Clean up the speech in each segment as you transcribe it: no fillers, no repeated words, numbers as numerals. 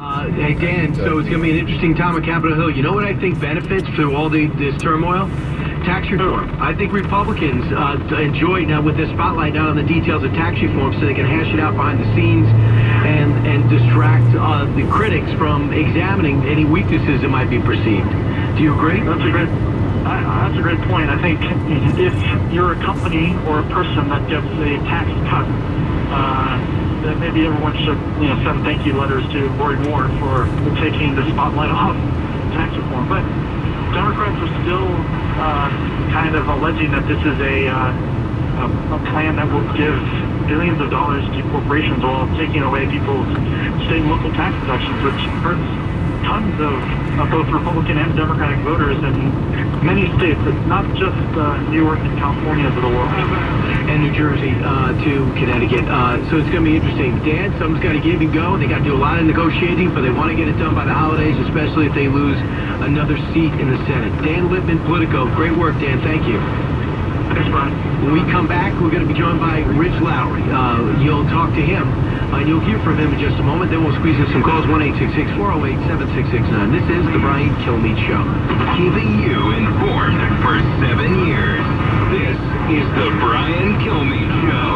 Hey Dan, so it's going to be an interesting time on Capitol Hill. You know what I think benefits through all this turmoil? Tax reform. I think Republicans enjoy now with the spotlight now on the details of tax reform so they can hash it out behind the scenes and distract the critics from examining any weaknesses that might be perceived. Do you agree? That's a great point. I think if you're a company or a person that gets a tax cut, then maybe everyone should send thank you letters to Roy Moore for taking the spotlight off tax reform. But Democrats are still kind of alleging that this is a plan that will give billions of dollars to corporations while taking away people's state and local tax deductions, which hurts tons of both Republican and Democratic voters in many states. It's not just New York and California of the world. And New Jersey to Connecticut. So it's going to be interesting. Dan, something's got to give and go. They got to do a lot of negotiating, but they want to get it done by the holidays, especially if they lose another seat in the Senate. Dan Lippman, Politico. Great work, Dan. Thank you. Thanks, Brian. When we come back, we're going to be joined by Rich Lowry. You'll talk to him, and you'll hear from him in just a moment. Then we'll squeeze in some calls, 1-866-408-7669. This is the Brian Kilmeade Show. Keeping you informed for 7 years. This is the Brian Kilmeade Show.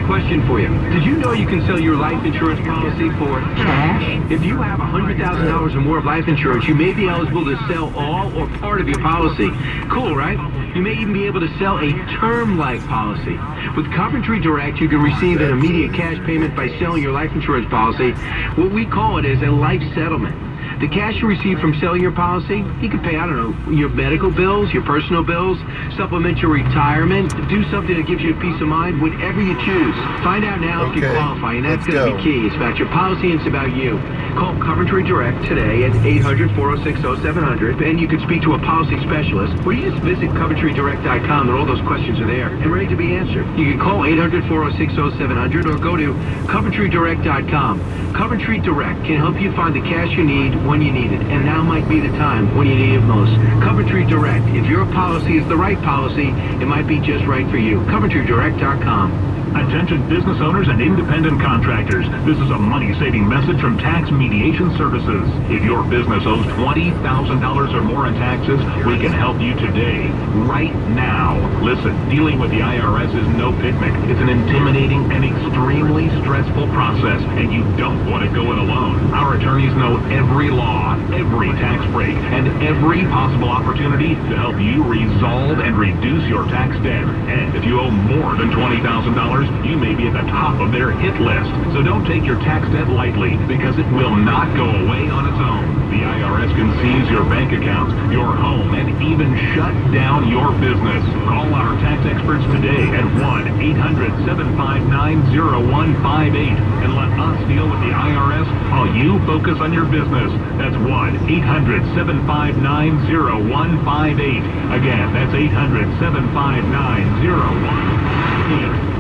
Question for you. Did you know you can sell your life insurance policy for cash? If you have $100,000 or more of life insurance, you may be eligible to sell all or part of your policy. Cool, right? You may even be able to sell a term life policy. With Coventry Direct, you can receive an immediate cash payment by selling your life insurance policy. What we call it is a life settlement. The cash you receive from selling your policy, you can pay, I don't know, your medical bills, your personal bills, supplement your retirement, do something that gives you a peace of mind, whatever you choose. Find out now if you qualify, and that's going to be key. It's about your policy and it's about you. Call Coventry Direct today at 800-406-0700, and you can speak to a policy specialist, or you just visit CoventryDirect.com, and all those questions are there and ready to be answered. You can call 800-406-0700 or go to CoventryDirect.com. Coventry Direct can help you find the cash you need when you need it, and now might be the time when you need it most. Coventry Direct. If your policy is the right policy, it might be just right for you. CoventryDirect.com. Attention business owners and independent contractors. This is a money-saving message from Tax Mediation Services. If your business owes $20,000 or more in taxes, we can help you today, right now. Listen, dealing with the IRS is no picnic. It's an intimidating and extremely stressful process, and you don't want to go it alone. Our attorneys know every law, every tax break, and every possible opportunity to help you resolve and reduce your tax debt. And if you owe more than $20,000, you may be at the top of their hit list. So don't take your tax debt lightly, because it will not go away on its own. The IRS can seize your bank accounts, your home, and even shut down your business. Call our tax experts today at 1-800-759-0158 and let us deal with the IRS while you focus on your business. That's 1-800-759-0158. Again, that's 800-759-0158.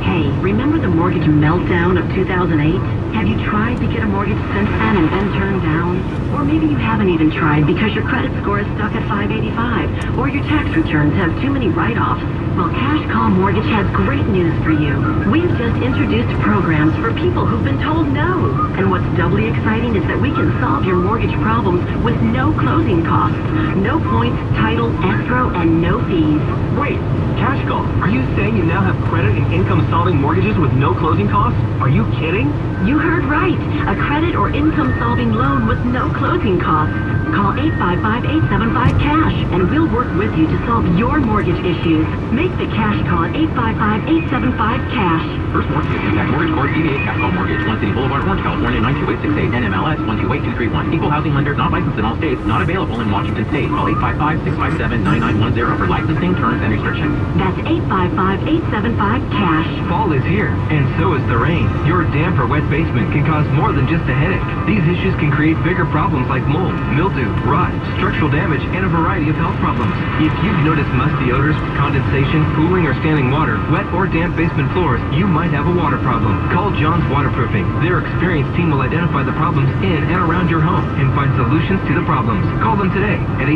Hey, remember the mortgage meltdown of 2008? Have you tried to get a mortgage since then and been turned down? Or maybe you haven't even tried because your credit score is stuck at 585, or your tax returns have too many write-offs. Well, Cash Call Mortgage has great news for you. We've just introduced programs for people who've been told no. And what's doubly exciting is that we can solve your mortgage problems with no closing costs, no points, title, escrow, and no fees. Wait, Cash Call, are you saying you now have credit and income-solving mortgages with no closing costs? Are you kidding? You heard right. A credit or income-solving loan with no closing costs. Call 855-875-CASH, and we'll work with you to solve your mortgage issues. Make the Cash Call at 855-875-CASH. First Mortgage, Impact Mortgage Corp, DBA Cash Call Mortgage, 1 City Boulevard, Orange, California, 92868, NMLS 128231. Equal housing lender, not licensed in all states, not available in Washington State. Call 855-657-9910 for licensing, terms, and restrictions. That's 855-875-CASH. Fall is here, and so is the rain. Your damp or wet basement can cause more than just a headache. These issues can create bigger problems like mold, mildew, rot, structural damage, and a variety of health problems. If you've noticed musty odors, condensation, pooling, or standing water, wet or damp basement floors, you might might have a water problem. Call John's Waterproofing. Their experienced team will identify the problems in and around your home and find solutions to the problems. Call them today at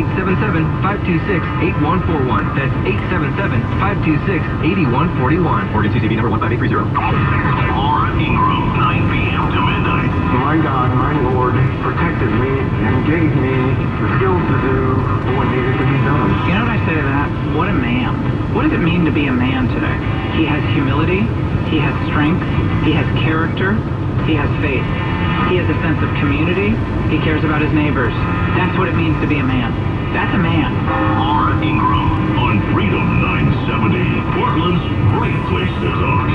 877-526-8141. That's 877-526-8141. Morgan CCV number 15830. Laura Ingram, 9 p.m. to midnight. My God, my Lord, protected me and gave me the skills to do what needed to be done. You know what I say to that? What a man. What does it mean to be a man today? He has humility, he has strength, he has character, he has faith. He has a sense of community, he cares about his neighbors. That's what it means to be a man. That's a man. Laura Ingram on Freedom 970, Portland's right place to talk.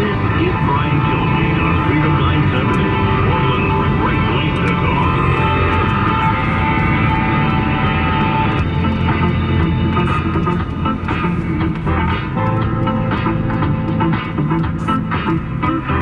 This is Brian Kilmeade on Freedom 970, Portland's right place to talk.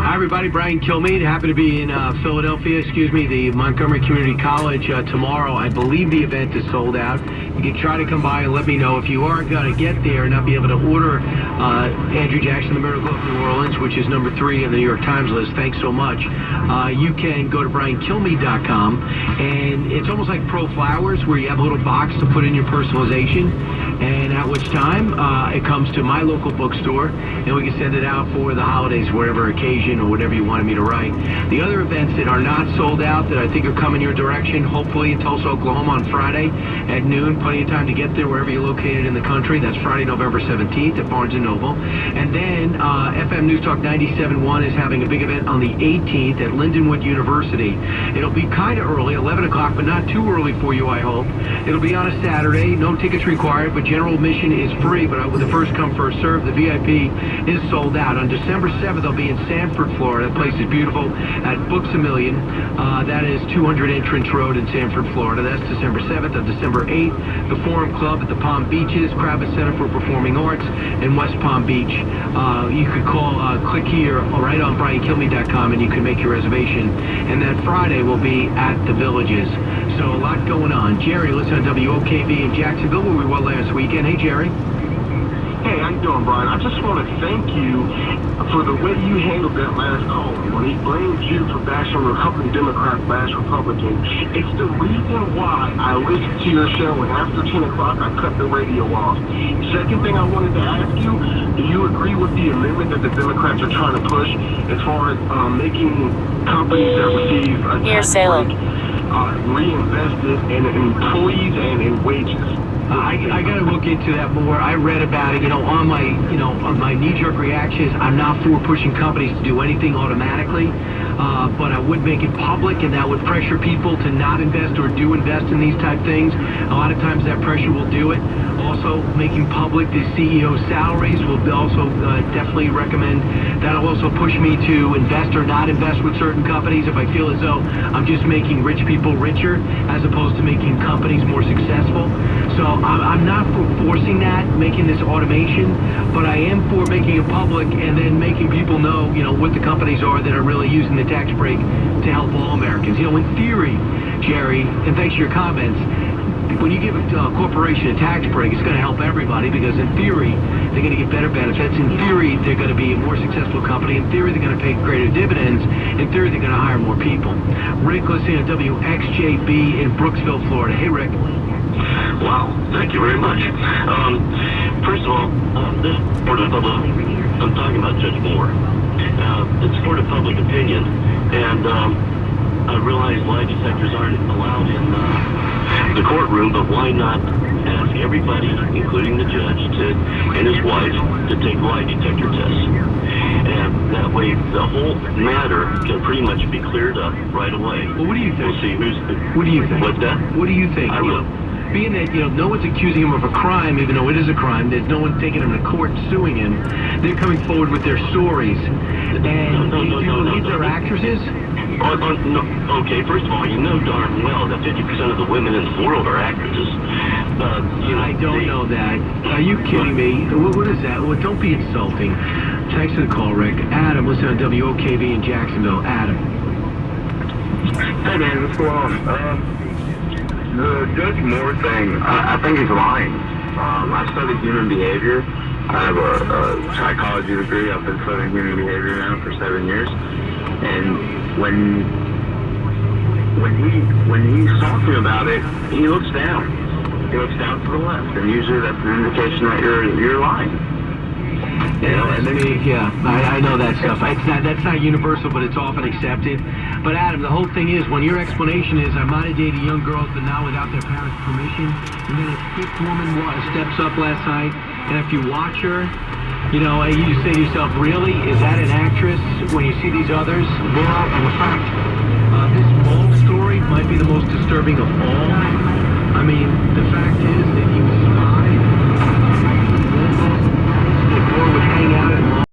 Hi everybody, Brian Kilmeade. Happy to be in Philadelphia, the Montgomery Community College tomorrow. I believe the event is sold out. You can try to come by and let me know if you are going to get there and not be able to order Andrew Jackson, The Miracle of New Orleans, which is number 3 on the New York Times list. Thanks so much. You can go to BrianKilmeade.com, and it's almost like Pro Flowers, where you have a little box to put in your personalization, and at which time it comes to my local bookstore, and we can send it out for the holidays, whatever occasion or whatever you wanted me to write. The other events that are not sold out that I think are coming your direction, hopefully in Tulsa, Oklahoma on Friday at noon. Plenty of time to get there wherever you're located in the country. That's Friday, November 17th at Barnes & Noble. And then FM News Talk 97.1 is having a big event on the 18th at Lindenwood University. It'll be kind of early, 11 o'clock, but not too early for you, I hope. It'll be on a Saturday. No tickets required, but general admission is free. But with the first come, first serve, the VIP is sold out. On December 7th, they'll be in Sanford, Florida. The place is beautiful at Books A Million. That is 200 Entrance Road in Sanford, Florida. That's December 7th. On December 8th, the Forum Club at the Palm Beaches, Kravitz Center for Performing Arts in West Palm Beach. You could click here right on BrianKilmeade.com and you can make your reservation. And that Friday will be at the Villages. So a lot going on. Jerry, listen on WOKV in Jacksonville, where we were last weekend. Hey, Jerry. Hey, how you doing, Brian? I just want to thank you for the way you handled that last call when he blamed you for bashing Republican Democrats bash Republican. It's the reason why I listened to your show, and after 10 o'clock, I cut the radio off. Second thing I wanted to ask you, do you agree with the amendment that the Democrats are trying to push as far as making companies that receive a tax Salem. break reinvested in employees and in wages? I got to look into that more. I read about it, on my knee-jerk reactions. I'm not for pushing companies to do anything automatically, but I would make it public, and that would pressure people to not invest or do invest in these type things. A lot of times that pressure will do it. Also, making public the CEO salaries will also definitely recommend. That'll also push me to invest or not invest with certain companies if I feel as though I'm just making rich people richer as opposed to making companies more successful. So I'm not for forcing that, making this automation, but I am for making it public and then making people know, what the companies are that are really using the tax break to help all Americans. In theory, Jerry, and thanks for your comments, when you give a corporation a tax break, it's going to help everybody because in theory, they're going to get better benefits. In theory, they're going to be a more successful company. In theory, they're going to pay greater dividends. In theory, they're going to hire more people. Rick, listening to WXJB in Brooksville, Florida. Hey, Rick. Wow, thank you very much. First of all, this for the public, I'm talking about Judge Moore. It's for the public opinion, and I realize lie detectors aren't allowed in the courtroom, but why not ask everybody, including the judge and his wife, to take lie detector tests? And that way, the whole matter can pretty much be cleared up right away. Well, what do you think? We'll see who's... What do you think? What's that? What do you think? I will. Being that, no one's accusing him of a crime, even though it is a crime, there's no one taking him to court suing him. They're coming forward with their stories. And do you believe they're actresses? No. Okay, first of all, you know darn well that 50% of the women in the world are actresses. I don't know that. Are you kidding me? What is that? Well, don't be insulting. Thanks for the call, Rick. Adam, listen on WOKV in Jacksonville. Adam. Hey, man, what's going on? The Judge Moore thing, I think he's lying. I studied human behavior, I have a psychology degree. I've been studying human behavior now for 7 years. And when he's talking about it, he looks down. He looks down to the left, and usually that's an indication that you're lying. Yeah, and then I know that stuff. That's not universal, but it's often accepted. But Adam, the whole thing is, when your explanation is, I might have dated young girls, but not without their parents' permission, and then a thick woman steps up last night, and if you watch her, you say to yourself, really? Is that an actress? When you see these others, well, in fact, this Mole story might be the most disturbing of all. I mean, the fact is that he was spied. Or would hang out